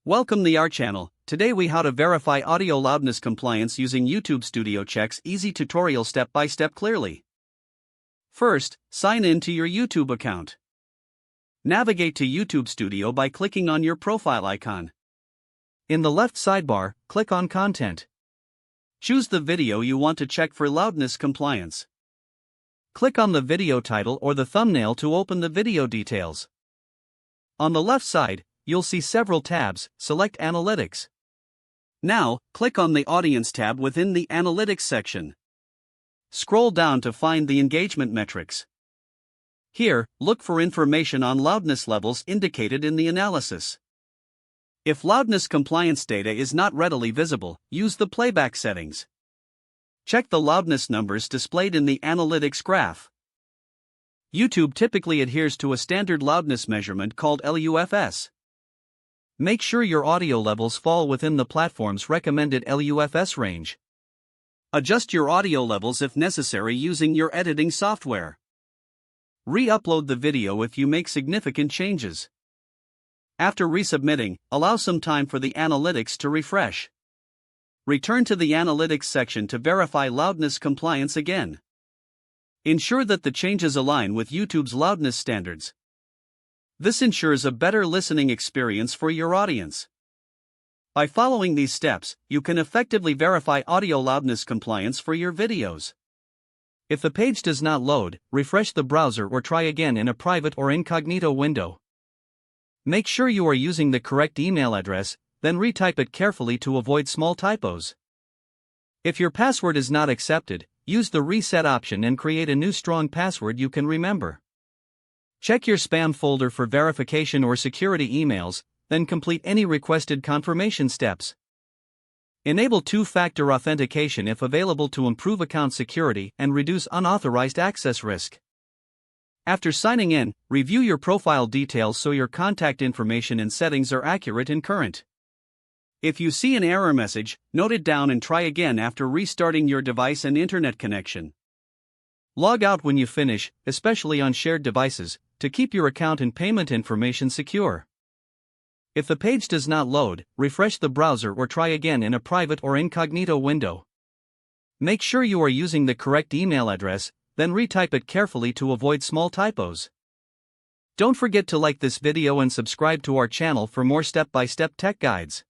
Welcome to our channel. Today we how to verify audio loudness compliance using YouTube Studio Checks easy tutorial step by step clearly. First, sign in to your YouTube account. Navigate to YouTube Studio by clicking on your profile icon. In the left sidebar, click on Content. Choose the video you want to check for loudness compliance. Click on the video title or the thumbnail to open the video details. On the left side, you'll see several tabs. Select Analytics. Now, click on the Audience tab within the Analytics section. Scroll down to find the engagement metrics. Here, look for information on loudness levels indicated in the analysis. If loudness compliance data is not readily visible, use the playback settings. Check the loudness numbers displayed in the analytics graph. YouTube typically adheres to a standard loudness measurement called LUFS. Make sure your audio levels fall within the platform's recommended LUFS range. Adjust your audio levels if necessary using your editing software. Re-upload the video if you make significant changes. After resubmitting, allow some time for the analytics to refresh. Return to the analytics section to verify loudness compliance again. Ensure that the changes align with YouTube's loudness standards. This ensures a better listening experience for your audience. By following these steps, you can effectively verify audio loudness compliance for your videos. If the page does not load, refresh the browser or try again in a private or incognito window. Make sure you are using the correct email address, then retype it carefully to avoid small typos. If your password is not accepted, use the reset option and create a new strong password you can remember. Check your spam folder for verification or security emails, then complete any requested confirmation steps. Enable two-factor authentication if available to improve account security and reduce unauthorized access risk. After signing in, review your profile details so your contact information and settings are accurate and current. If you see an error message, note it down and try again after restarting your device and internet connection. Log out when you finish, especially on shared devices, to keep your account and payment information secure. If the page does not load, refresh the browser or try again in a private or incognito window. Make sure you are using the correct email address, then retype it carefully to avoid small typos. Don't forget to like this video and subscribe to our channel for more step-by-step tech guides.